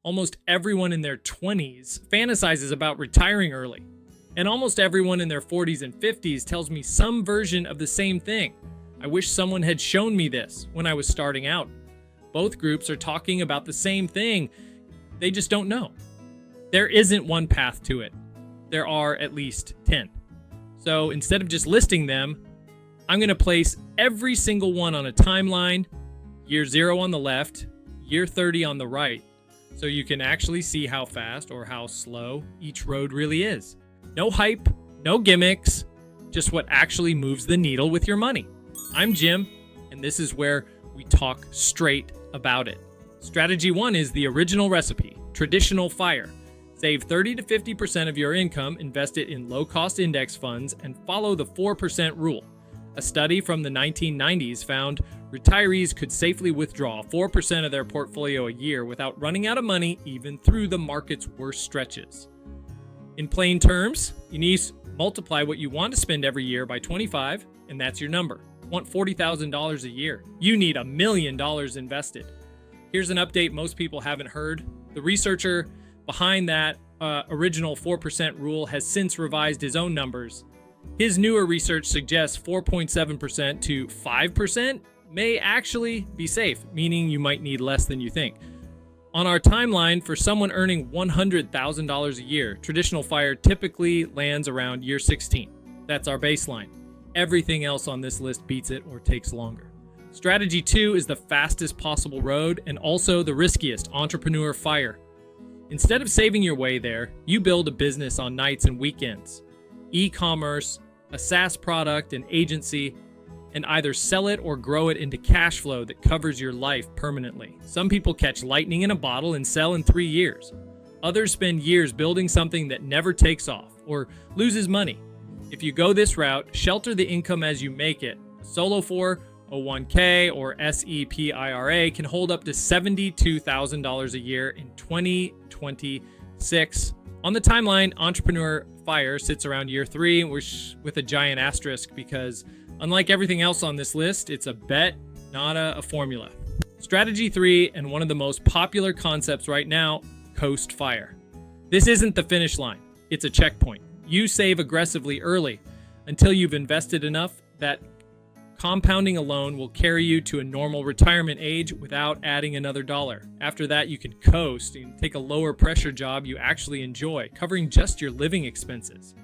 Almost everyone in their 20s fantasizes about retiring early. And almost everyone in their 40s and 50s tells me some version of the same thing. I wish someone had shown me this when I was starting out. Both groups are talking about the same thing. They just don't know. There isn't one path to it. There are at least 10. So instead of just listing them, I'm going to place every single one on a timeline, year 0 on the left, year 30 on the right, so you can actually see how fast or how slow each road really is. No hype, no gimmicks, just what actually moves the needle with your money. I'm Jim, and this is where we talk straight about it. Strategy 1 is the original recipe, traditional FIRE. Save 30 to 50% of your income, invest it in low-cost index funds, and follow the 4% rule. A study from the 1990s found retirees could safely withdraw 4% of their portfolio a year without running out of money even through the market's worst stretches. In plain terms, you need to multiply what you want to spend every year by 25, and that's your number. Want $40,000 a year. You need $1 million invested. Here's an update most people haven't heard. The researcher behind that original 4% rule has since revised his own numbers. His newer research suggests 4.7% to 5% may actually be safe, meaning you might need less than you think. On our timeline, for someone earning $100,000 a year, traditional FIRE typically lands around year 16. That's our baseline. Everything else on this list beats it or takes longer. Strategy 2 is the fastest possible road and also the riskiest, entrepreneur FIRE. Instead of saving your way there, you build a business on nights and weekends. E-commerce, a SaaS product, an agency, and either sell it or grow it into cash flow that covers your life permanently. Some people catch lightning in a bottle and sell in 3 years. Others spend years building something that never takes off or loses money. If you go this route, shelter the income as you make it. A solo 401k or SEP IRA can hold up to $72,000 a year in 2026. On the timeline, Entrepreneur FIRE sits around year 3 with a giant asterisk because unlike everything else on this list, it's a bet, not a formula. Strategy 3, and one of the most popular concepts right now, Coast FIRE. This isn't the finish line, it's a checkpoint. You save aggressively early until you've invested enough that compounding alone will carry you to a normal retirement age without adding another dollar. After that, you can coast and take a lower pressure job you actually enjoy, covering just your living expenses.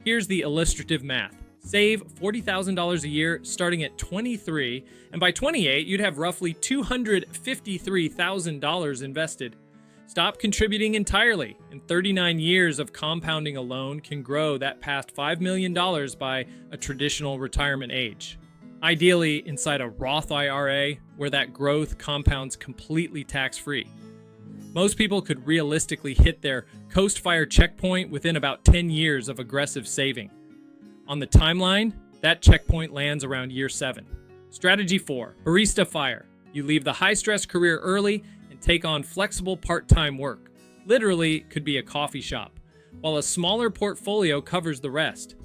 Here's the illustrative math. Save $40,000 a year starting at 23, and by 28, you'd have roughly $253,000 invested. Stop contributing entirely, and 39 years of compounding alone can grow that past $5 million by a traditional retirement age. Ideally, inside a Roth IRA, where that growth compounds completely tax-free. Most people could realistically hit their Coast FIRE checkpoint within about 10 years of aggressive saving. On the timeline, that checkpoint lands around year 7. Strategy 4, Barista FIRE. You leave the high-stress career early and take on flexible part-time work. Literally, could be a coffee shop, while a smaller portfolio covers the rest.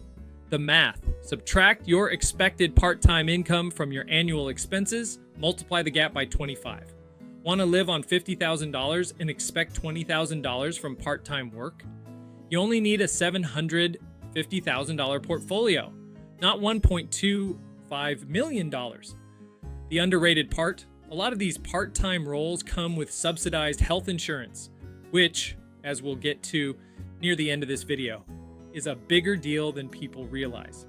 The math. Subtract your expected part-time income from your annual expenses, multiply the gap by 25. Want to live on $50,000 and expect $20,000 from part-time work? You only need a $750,000 portfolio, not $1.25 million. The underrated part, a lot of these part-time roles come with subsidized health insurance, which, as we'll get to near the end of this video, is a bigger deal than people realize.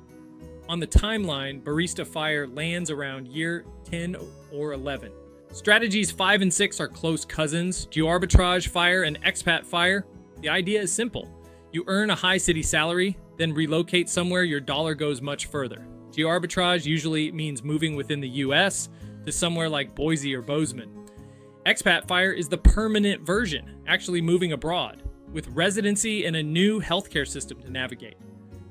On the timeline, Barista FIRE lands around year 10 or 11. Strategies 5 and 6 are close cousins, Geoarbitrage FIRE and Expat FIRE. The idea is simple. You earn a high city salary, then relocate somewhere your dollar goes much further. Geoarbitrage usually means moving within the US to somewhere like Boise or Bozeman. Expat FIRE is the permanent version, actually moving abroad, with residency and a new healthcare system to navigate.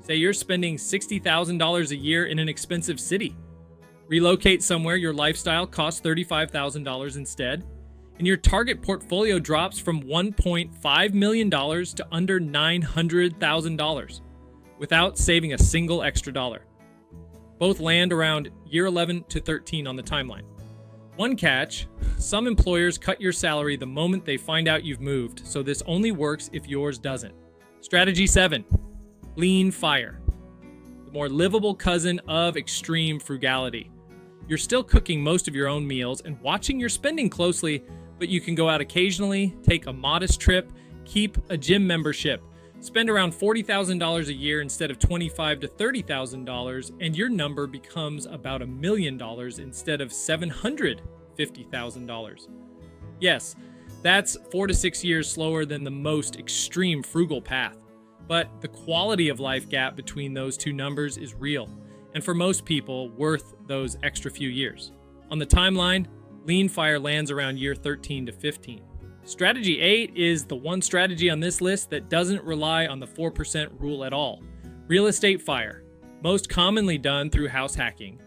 Say you're spending $60,000 a year in an expensive city. Relocate somewhere your lifestyle costs $35,000 instead, and your target portfolio drops from $1.5 million to under $900,000 without saving a single extra dollar. Both land around year 11 to 13 on the timeline. One catch, some employers cut your salary the moment they find out you've moved, so this only works if yours doesn't. Strategy 7, lean fire. The more livable cousin of extreme frugality. You're still cooking most of your own meals and watching your spending closely, but you can go out occasionally, take a modest trip, keep a gym membership, spend around $40,000 a year instead of $25,000 to $30,000, and your number becomes about $1 million instead of $750,000. Yes, that's 4 to 6 years slower than the most extreme frugal path. But the quality of life gap between those two numbers is real, and for most people, worth those extra few years. On the timeline, lean fire lands around year 13 to 15. Strategy 8 is the one strategy on this list that doesn't rely on the 4% rule at all. Real estate fire, most commonly done through house hacking,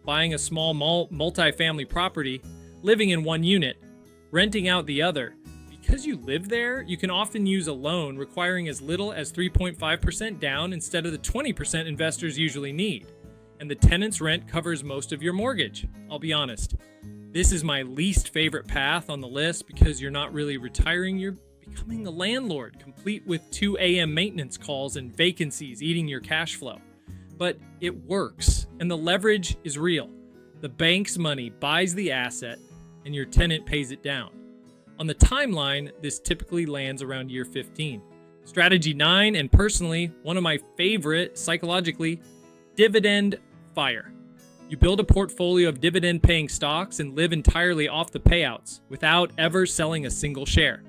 buying a small multi-family property, living in one unit, renting out the other. Because you live there, you can often use a loan requiring as little as 3.5% down instead of the 20% investors usually need. And the tenant's rent covers most of your mortgage. I'll be honest. This is my least favorite path on the list because you're not really retiring, you're becoming a landlord, complete with 2 a.m. maintenance calls and vacancies eating your cash flow. But it works, and the leverage is real. The bank's money buys the asset, and your tenant pays it down. On the timeline, this typically lands around year 15. Strategy 9, and personally, one of my favorite psychologically, dividend fire. You build a portfolio of dividend-paying stocks and live entirely off the payouts without ever selling a single share.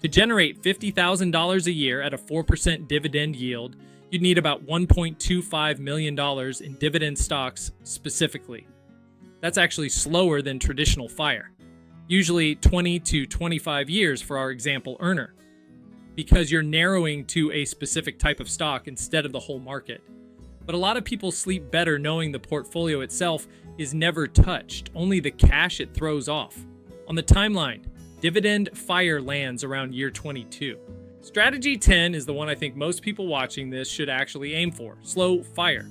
To generate $50,000 a year at a 4% dividend yield, you'd need about $1.25 million in dividend stocks specifically. That's actually slower than traditional fire. Usually 20 to 25 years for our example earner, because you're narrowing to a specific type of stock instead of the whole market. But a lot of people sleep better knowing the portfolio itself is never touched, only the cash it throws off. On the timeline, dividend fire lands around year 22. Strategy 10 is the one I think most people watching this should actually aim for, slow fire.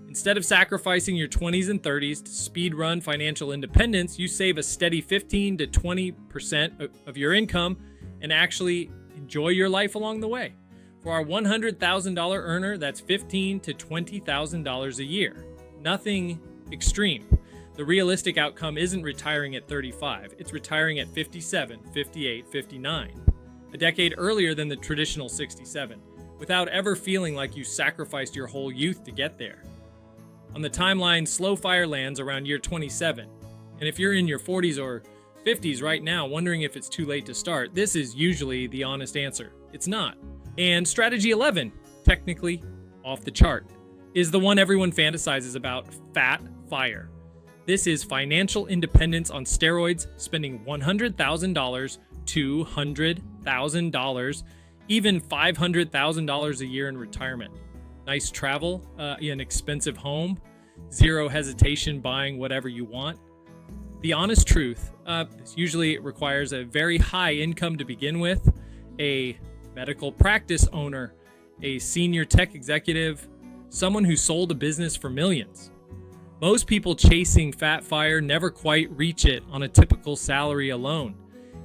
Instead of sacrificing your 20s and 30s to speed run financial independence, you save a steady 15 to 20% of your income and actually enjoy your life along the way. For our $100,000 earner, that's $15,000 to $20,000 a year. Nothing extreme. The realistic outcome isn't retiring at 35, it's retiring at 57, 58, 59. A decade earlier than the traditional 67, without ever feeling like you sacrificed your whole youth to get there. On the timeline, slow fire lands around year 27. And if you're in your 40s or 50s right now wondering if it's too late to start, this is usually the honest answer. It's not. And strategy 11, technically off the chart, is the one everyone fantasizes about, fat fire. This is financial independence on steroids, spending $100,000, $200,000, even $500,000 a year in retirement. Nice travel, an expensive home, zero hesitation buying whatever you want. The honest truth, this usually requires a very high income to begin with, a medical practice owner, a senior tech executive, someone who sold a business for millions. Most people chasing fat fire never quite reach it on a typical salary alone.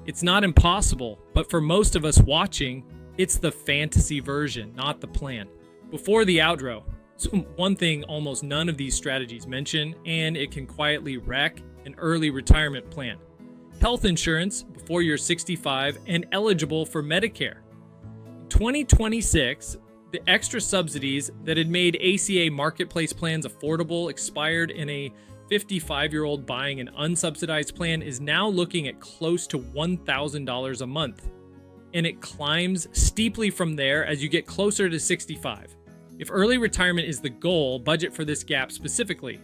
It's not impossible, but for most of us watching, it's the fantasy version, not the plan. Before the outro, so one thing almost none of these strategies mention, and it can quietly wreck an early retirement plan. Health insurance before you're 65 and eligible for Medicare. In 2026, the extra subsidies that had made ACA marketplace plans affordable expired, and a 55-year-old buying an unsubsidized plan is now looking at close to $1,000 a month. And it climbs steeply from there as you get closer to 65. If early retirement is the goal, budget for this gap specifically,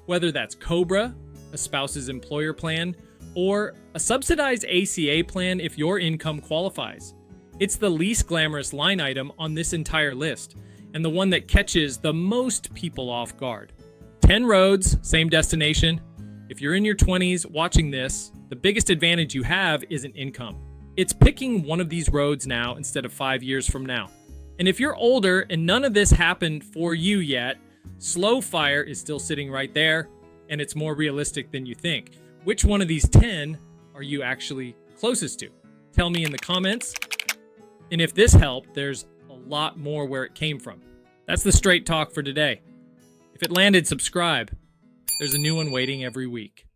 whether that's COBRA, a spouse's employer plan, or a subsidized ACA plan if your income qualifies. It's the least glamorous line item on this entire list, and the one that catches the most people off guard. 10 roads, same destination. If you're in your 20s watching this, the biggest advantage you have isn't income. It's picking one of these roads now instead of 5 years from now. And if you're older and none of this happened for you yet, slow fire is still sitting right there, and it's more realistic than you think. Which one of these 10 are you actually closest to? Tell me in the comments. And if this helped, there's a lot more where it came from. That's the straight talk for today. If it landed, subscribe. There's a new one waiting every week.